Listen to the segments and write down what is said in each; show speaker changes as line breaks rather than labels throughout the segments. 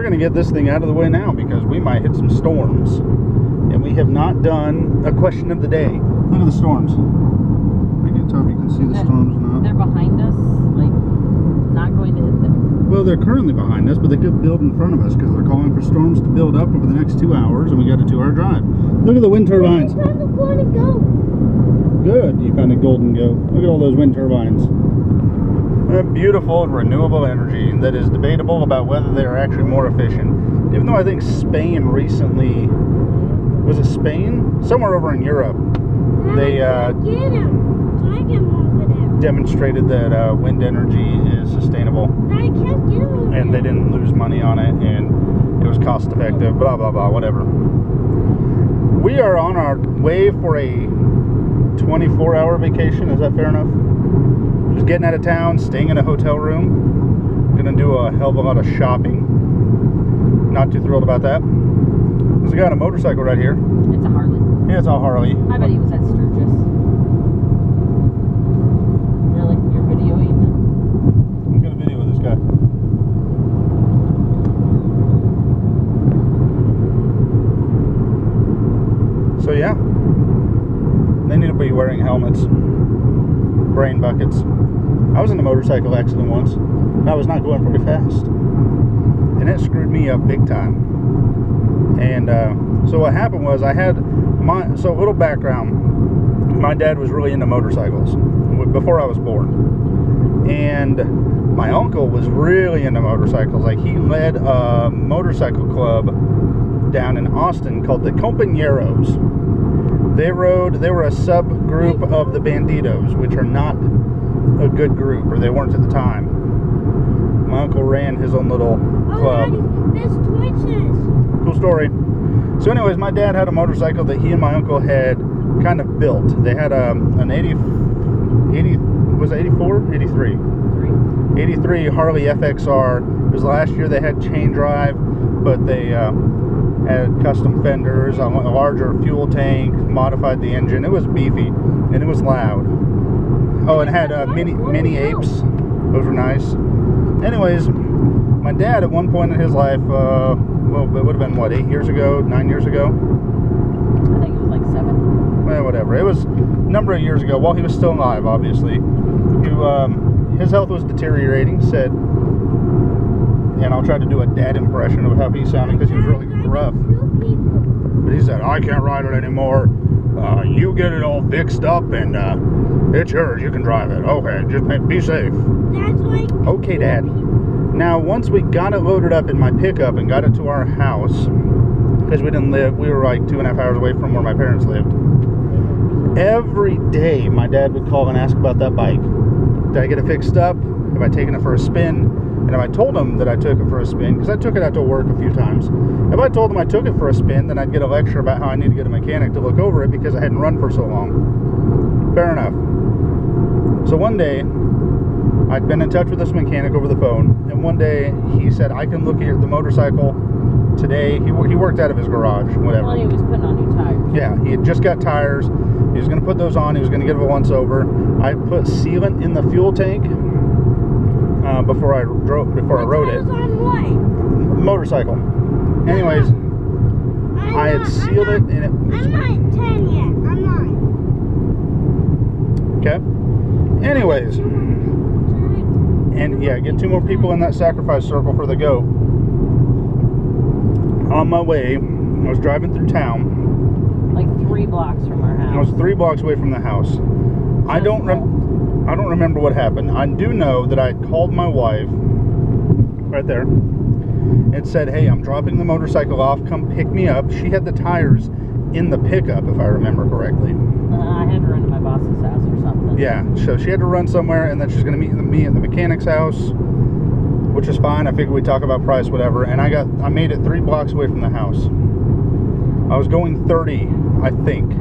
going to get this thing out of the way now because we might hit some storms. And we have not done a question of the day. Look at the storms. I can tell if you can see the storms or not.
They're behind us, like, not going to hit them.
Well, they're currently behind us, but they could build in front of us because they're calling for storms to build up over the next 2 hours, and we got a 2-hour drive. Look at the wind turbines.
I found the golden goat.
Good, you found a golden goat. Look at all those wind turbines. Beautiful renewable energy that is debatable about whether they are actually more efficient. Even though I think Spain recently, was it Spain? Somewhere over in Europe, they demonstrated that wind energy is sustainable. And they didn't lose money on it, and it was cost effective, blah, blah, blah, whatever. We are on our way for a 24-hour vacation. Is that fair enough? Just getting out of town, staying in a hotel room. Gonna do a hell of a lot of shopping. Not too thrilled about that. There's a guy on a motorcycle right here.
It's a Harley.
Yeah, it's a Harley.
I bet he was at Sturgis. Really? You're videoing him?
I'm gonna video this guy. So yeah, they need to be wearing helmets. Brain buckets. I was in a motorcycle accident once. I was not going very fast, and it screwed me up big time. And so what happened was I had so a little background. My dad was really into motorcycles before I was born, and my uncle was really into motorcycles. Like, he led a motorcycle club down in Austin called the Compañeros. They were a subgroup of the Bandidos, which are not a good group, or they weren't at the time. My uncle ran his own little club.
Oh, there's twitches.
Cool story. So anyways, my dad had a motorcycle that he and my uncle had kind of built. They had an 80, was it 84? 83. 83 Harley FXR. It was last year. They had chain drive, but they had custom fenders, a larger fuel tank, modified the engine. It was beefy, and it was loud. Oh, and it had mini apes. Those were nice. Anyways, my dad at one point in his life, well, it would have been, what, 8 years ago, 9 years ago?
I think it was like 7.
Well, whatever. It was a number of years ago, while he was still alive, obviously. His health was deteriorating, said, and I'll try to do a dad impression of how he sounded because he was really gruff. But he said, I can't ride it anymore. You get it all fixed up, and it's yours. You can drive it. Okay, just be safe.
That's like
okay, Dad. Now, once we got it loaded up in my pickup and got it to our house, because we were like 2.5 hours away from where my parents lived. Every day, my dad would call and ask about that bike. Did I get it fixed up? Have I taken it for a spin? And if I told him that I took it for a spin, because I took it out to work a few times, if I told him I took it for a spin, then I'd get a lecture about how I need to get a mechanic to look over it because I hadn't run for so long. Fair enough. So one day, I'd been in touch with this mechanic over the phone, and one day he said, I can look at the motorcycle today. He worked out of his garage, whatever.
Well, he was putting on new tires.
Yeah, he had just got tires. He was going to put those on. He was going to give it a once over. I put sealant in the fuel tank before I rode it.
On what?
Motorcycle. Anyways, I had sealed it, and it was...
I'm not 10 yet. I'm not.
Okay. Anyways, and yeah, get 2 more people in that sacrifice circle for the goat. On my way, I was driving through town.
Like 3 blocks from our house.
I was 3 blocks away from the house. I don't remember what happened. I do know that I called my wife right there and said, hey, I'm dropping the motorcycle off. Come pick me up. She had the tires in the pickup, if I remember correctly.
I had to run to my boss's house or something.
Yeah, so she had to run somewhere, and then she's going to meet me at the mechanic's house, which is fine. I figured we'd talk about price, whatever. And I made it 3 blocks away from the house. I was going 30, I think.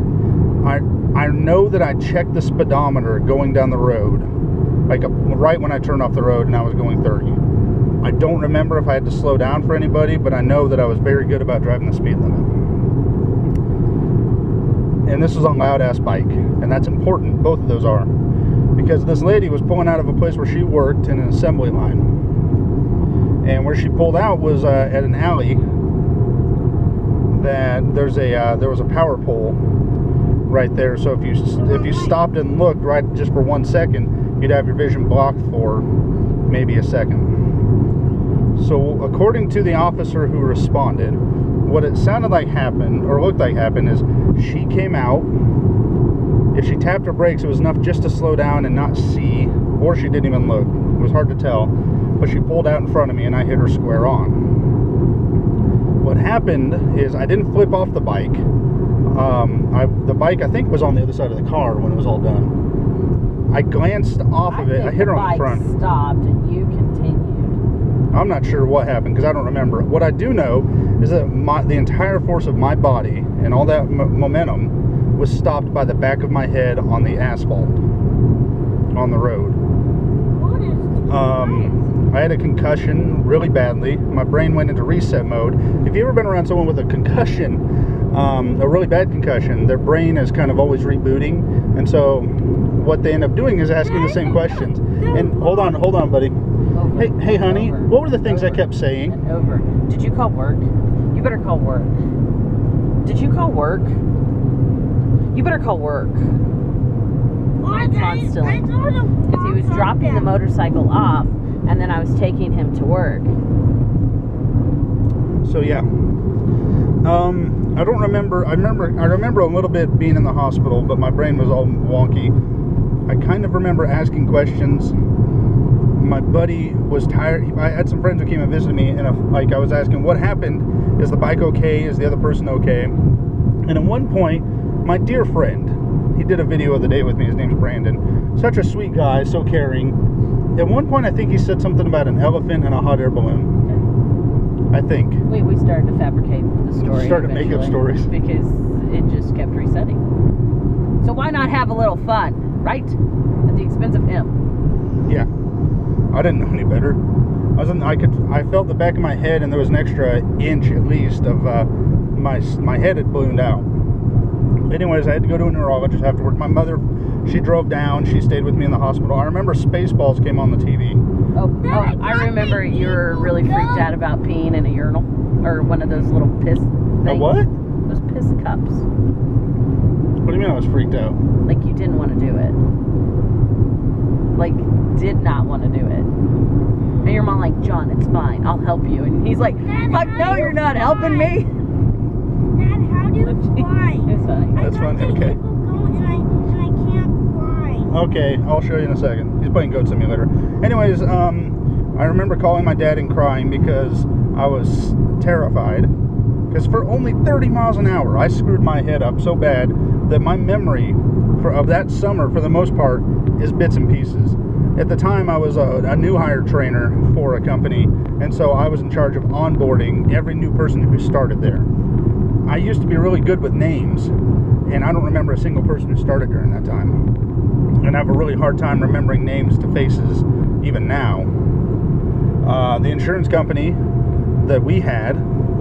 I know that I checked the speedometer going down the road, like right when I turned off the road, and I was going 30. I don't remember if I had to slow down for anybody, but I know that I was very good about driving the speed limit. And this was on loud-ass bike, and that's important. Both of those are. Because this lady was pulling out of a place where she worked in an assembly line. And where she pulled out was at an alley that there was a power pole right there. So if you stopped and looked right just for 1 second, you'd have your vision blocked for maybe a second. So according to the officer who responded, what it sounded like happened, or looked like happened, is she came out. If she tapped her brakes, it was enough just to slow down and not see, or she didn't even look. It was hard to tell, but she pulled out in front of me and I hit her square on. What happened is I didn't flip off the bike. The bike, I think, was on the other side of the car when it was all done. I glanced off of it. I hit her on the front.
The bike stopped and you continued.
I'm not sure what happened because I don't remember. What I do know is that the entire force of my body and all that momentum was stopped by the back of my head on the asphalt on the road. I had a concussion really badly. My brain went into reset mode. If you've ever been around someone with a concussion, a really bad concussion, their brain is kind of always rebooting, and so what they end up doing is asking the same questions. And hold on, buddy.
Over.
Hey, honey,
Over.
what were the things I
Over.
kept saying?
And over. Did you call work? You better call work. Did you call work? You better call work. Constantly. Because he was dropping the motorcycle off, and then I was taking him to work.
So yeah, I don't remember. I remember a little bit being in the hospital, but my brain was all wonky. I kind of remember asking questions. My buddy was tired. I had some friends who came and visited me, and I was asking, what happened? Is the bike okay? Is the other person okay? And at one point, my dear friend, he did a video of the day with me. His name's Brandon. Such a sweet guy, so caring. At one point, I think he said something about an elephant and a hot air balloon. I think.
We started to fabricate the story.
Started making up stories.
Because it just kept resetting. So why not have a little fun, right? At the expense of him.
Yeah. I didn't know any better. I felt the back of my head, and there was an extra inch at least of my head had ballooned out. Anyways, I had to go to a neurologist afterwards. My mother, she drove down. She stayed with me in the hospital. I remember Spaceballs came on the TV.
Oh, I remember you were really freaked out about peeing in a urinal, or one of those little piss things.
A what?
Those piss cups.
What do you mean I was freaked out?
Like you didn't want to do it. Like, did not want to do it. And your mom like, John, it's fine. I'll help you. And he's like, fuck no, you're not helping me.
Dad, how do you fly?
It's funny.
That's funny, okay.
And I can't fly.
Okay, I'll show you in a second. He's playing Goat Simulator. Anyways, I remember calling my dad and crying because I was terrified. Because for only 30 miles an hour, I screwed my head up so bad that my memory of that summer, for the most part, is bits and pieces. At the time, I was a new hire trainer for a company, and so I was in charge of onboarding every new person who started there. I used to be really good with names, and I don't remember a single person who started during that time. And I have a really hard time remembering names to faces, even now. The insurance company that we had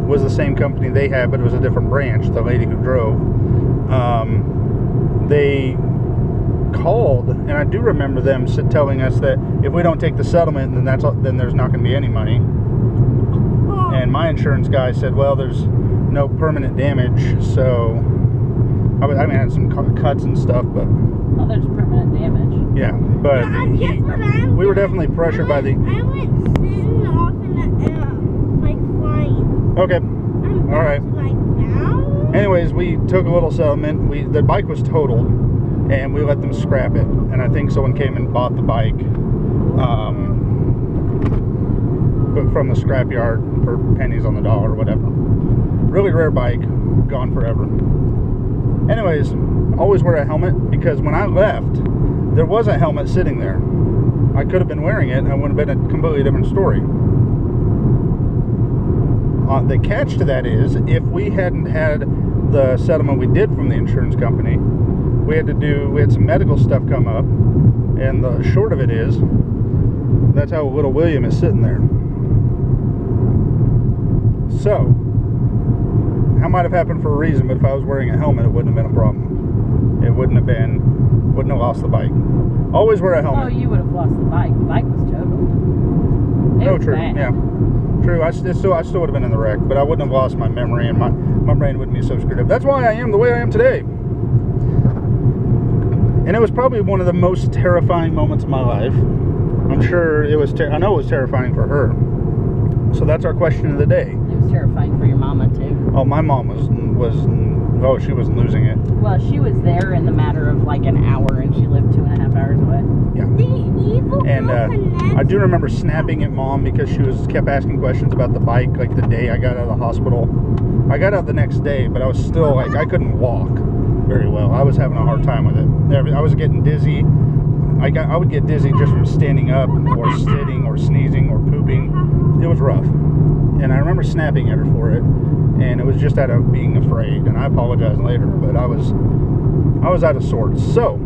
was the same company they had, but it was a different branch, the lady who drove. They called, and I do remember them telling us that if we don't take the settlement, then there's not going to be any money. And my insurance guy said, well, there's no permanent damage, so I mean, I had some cuts and stuff, but
Oh, there's permanent damage.
yeah, but
Dad, guess what I'm
we were
doing?
definitely pressured by the.
I went sitting off in the air, like flying.
Okay,
I'm
all right.
like now.
Anyways, we took a little settlement. The bike was totaled, and we let them scrap it. And I think someone came and bought the bike, but from the scrapyard for pennies on the dollar or whatever. Really rare bike, gone forever. Anyways, always wear a helmet, because when I left, there was a helmet sitting there. I could have been wearing it, and it would have been a completely different story. The catch to that is, if we hadn't had the settlement we did from the insurance company, we had some medical stuff come up, and the short of it is, that's how little William is sitting there. So, that might have happened for a reason, but if I was wearing a helmet, it wouldn't have been a problem. It wouldn't have lost the bike. Always wear a helmet.
Oh, you would have lost the bike. The bike was totaled. It It
Oh,
was
true.
bad.
Yeah. True. I still would have been in the wreck, but I wouldn't have lost my memory, and my brain wouldn't be so screwed up. That's why I am the way I am today. And it was probably one of the most terrifying moments of my life. I'm sure it was. I know it was terrifying for her. So that's our question of the day.
It was terrifying for your mama too.
Oh, my mom was she was losing it.
Well, she was there in the matter of like an hour, and she lived 2.5 hours away.
Yeah.
The evil
And
girl connects.
I do remember snapping at Mom because she kept asking questions about the bike, like the day I got out of the hospital. I got out the next day, but I was still like, I couldn't walk very well. I was having a hard time with it. I was getting dizzy. I would get dizzy just from standing up or sitting or sneezing or pooping. It was rough. And I remember snapping at her for it. And it was just out of being afraid. And I apologize later, but I was out of sorts. So,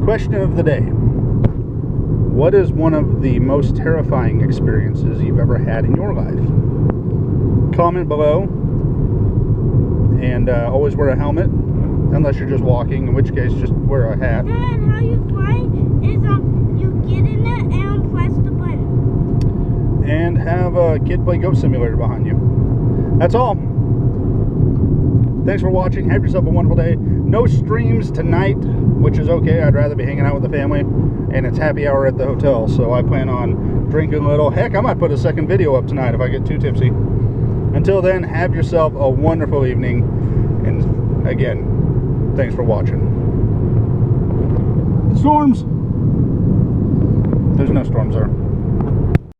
question of the day. What is one of the most terrifying experiences you've ever had in your life? Comment below. And always wear a helmet. Unless you're just walking, in which case just wear a hat.
Dad, how you fly is you get in it and press the button.
And have a kid play Goat Simulator behind you. That's all. Thanks for watching. Have yourself a wonderful day. No streams tonight, which is okay. I'd rather be hanging out with the family. And it's happy hour at the hotel, so I plan on drinking a little. Heck, I might put a second video up tonight if I get too tipsy. Until then, have yourself a wonderful evening. And again, thanks for watching. Storms! There's no storms there.